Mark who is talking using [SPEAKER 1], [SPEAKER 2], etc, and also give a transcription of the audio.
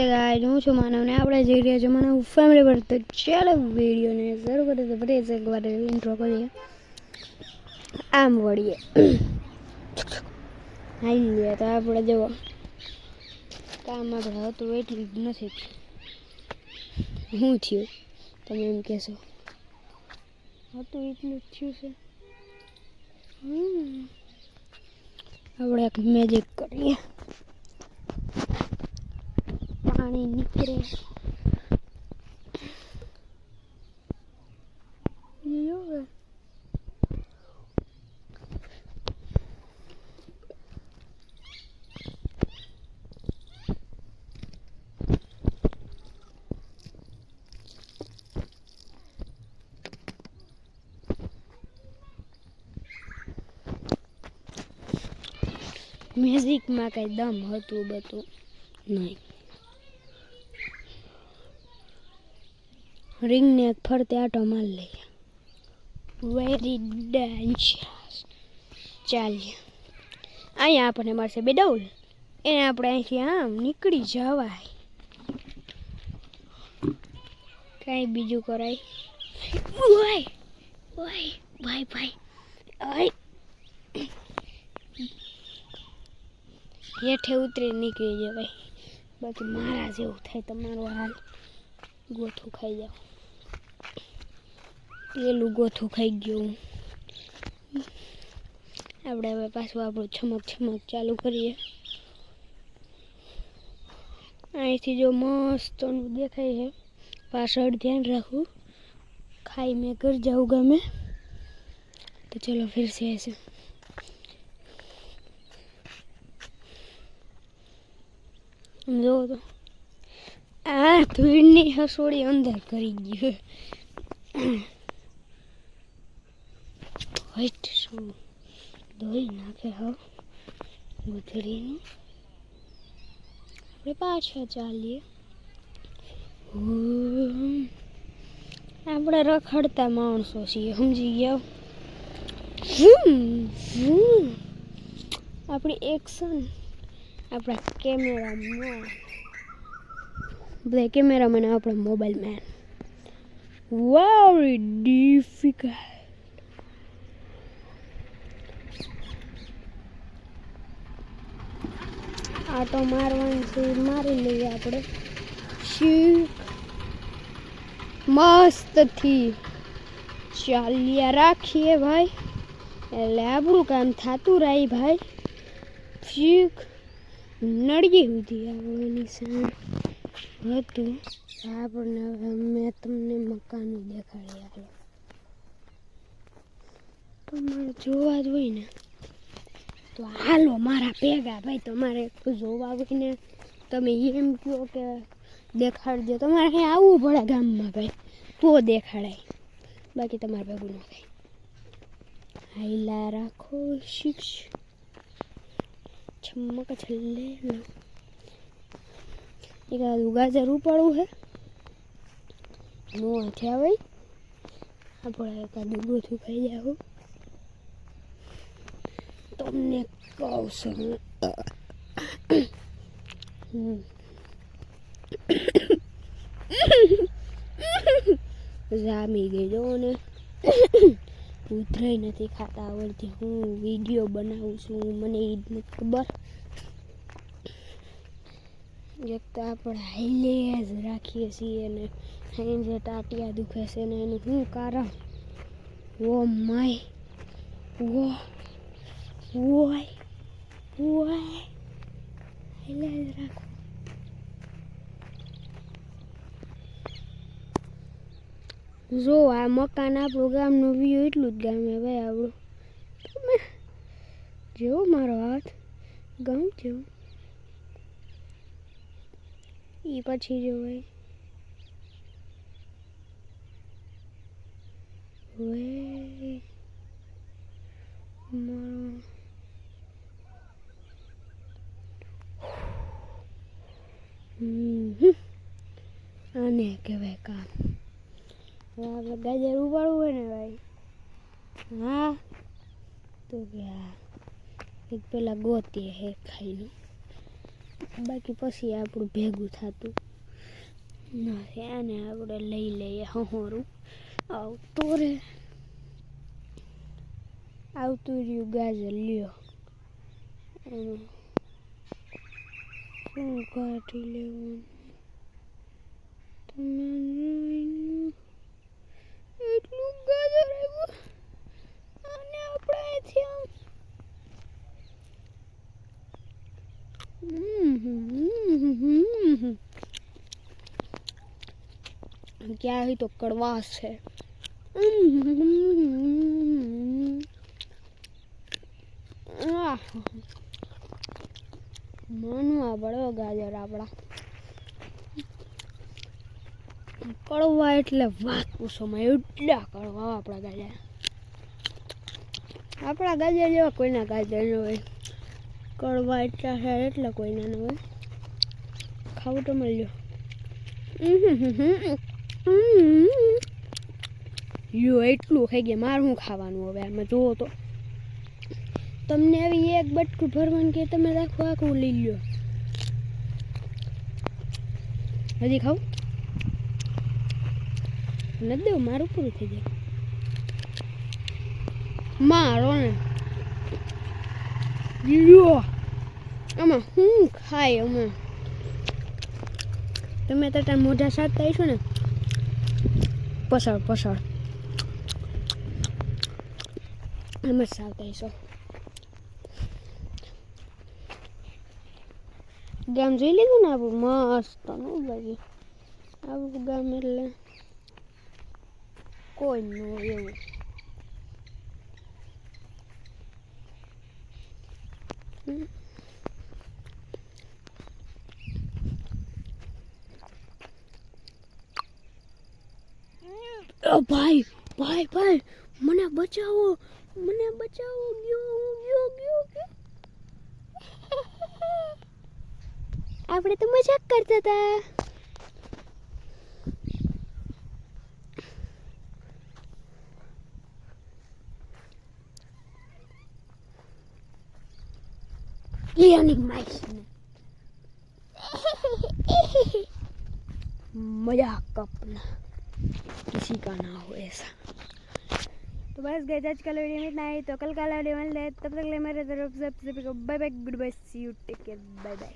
[SPEAKER 1] નમસ્તે ગાઈસ, હું છું માનવ ને આપણે જઈ રહ્યા છીએ માનવ ફેમિલી પર. તો ચાલો વિડીયોને શરૂ કરીએ. તો ફરી એકવાર ઇન્ટ્રો કરીએ. આમ વળીએ હાઈ લે તો આપણે જુઓ કામ આપણે હતું એટલું જ નથી. શું થયું તમે એમ કહેશો? હતું એટલું જ થયું છે. આપણે એક મેજિક કરીએ. પાણી નીકળે મેજિકમાં કઈ દમ હતું બધું નહીં. રિંગને એક ફરતે આટો માર લઈએ. Very dangerous. ચાલીએ અહીંયા આપણને મળશે બે ડોલ. એને આપણે અહીંથી આમ નીકળી જવાય. કાંઈ બીજું કરાય? ઓય ઓય ભાઈ ભાઈ ઓય હેઠે ઉતરી નીકળી જવાય. બાકી મારા જેવું થાય તમારો હાલ. ગોથું ખાઈ જાઓ. પેલું ગોથું ખાઈ ગયું. આપણે હવે પાછું આપણું છમક ચાલુ કરીએ. અહીંથી જો મસ્ત દેખાય છે. પાછળ ધ્યાન રાખવું. ખાઈ મેં ઘર જાઉં ગમે તો ચલો फिर से ऐसे. જો તો આ ધૂળની હસોડી અંદર કરી ગયું. હટ શું ધોઈ નાખે હવે ગુથરીનું. આપણે પાછા ચાલીએ. આપણે રખડતા માણસો છીએ, સમજી ગયા? આપણી એક્શન આપણા કેમેરામેન, બધા કેમેરામેન આપણા મોબાઈલ મેન. Very difficult. આ તો મારવાની છે, મારી લઈએ આપણે. શીખ મસ્તથી ચાલ્યા રાખીએ ભાઈ, એટલે આપણું કામ થતું રહી ભાઈ. શીખ નડગી સુધી આવવાની સાણ હતું. આપણને હવે મેં તમને મકાન દેખાડી આવ્યો. તમારે જોવા જ હોય ને તો હાલો મારા ભેગા ભાઈ. તમારે જોવા હોય ને તમે એમ કહો કે દેખાડજો. તમારે અહીં આવવું પડે ગામમાં ભાઈ, તો દેખાડાય. બાકી તમારે ભેગું ન થાય. હાઈલા રાખો શીખ છમક છલ્લે. એકાદું ગાજર ઉપાડવું છે મોં થયા ભાઈ. આપણે એકાદું ગોથું ખાઈ જાવ. તમને કહું છું જામી ગઈ ને ઉતરાઈ નથી ખાતા આવડતી. હું વિડીયો બનાવું છું, મને એ જ નથી ખબર. એક તો આપણે હાઈલે જ રાખીએ છીએ ને જે ટાટિયા દુખે છે ને એનું શું કારણ? ઓ માય ઓય ઓય હાઈલે જ રાખો. જો આ મકાન આપણું ગામનું વ્યૂ એટલું જ ગામે ભાઈ આપણું. તમે જેવો મારો હાથ ગમ જેવું એ પછી જો ભાઈ આને કહેવાય કામ. હવે આપણે ગાજર ઉપાડવું હોય ને ભાઈ, હા તો કે હા એક પેલા ગોતીએ હે ખાઈને. બાકી પછી આપણું ભેગું થતું નથી. આને આપણે લઈ લઈએ હહોરું આવતું રહ્યું ગાજર લ્યો. એમાં શું કાઢી લેવાનું તમે એટલું ગાજર આવ્યું. અને આપણે અહીંથી આમ ક્યાં હોય તો કડવાશ છે. માનવા પડે ગાજર આપણા કડવા એટલે વાત પૂછોમાં એટલા કડવા આપણા ગાજર. આપણા ગાજર જેવા કોઈના ગાજર ન હોય. કડવા એટલા છે એટલા કોઈના ન હોય. ખાવું તો મળ્યો. યો એટલું ખાઈ ગયા. મારે શું ખાવાનું હવે આમાં જોવો તો. તમને આવી એક બટકું ભરવાનું કે તમે આખું આખું લઈ લ્યો. હજી ખાવ નથી દેવું. મારું પૂરું થઈ જાય. મારો ને લ્યો આમાં શું ખાય. અમે તમે તો તાર મોઢા સાટતા આવીશો ને પસાડ એમ જ સાવતા આવીશો. ગામ જોઈ લીધું ને આપણું મસ્ત ન લાગે. આપણું ગામ એટલે કોઈ ન હોય એવું. ભાઈ ભાઈ ભાઈ મને બચાવો ગયો. આપણે તો મજાક કરતા હતા. मजाक अपना किसी का ना हो ऐसा. तो बस गाइस आज का वीडियो में इतना ही. तो कल का वीडियो मिलते हैं. तब तक के लिए मेरे तरफ से bye bye, good bye, see you, take care, bye bye.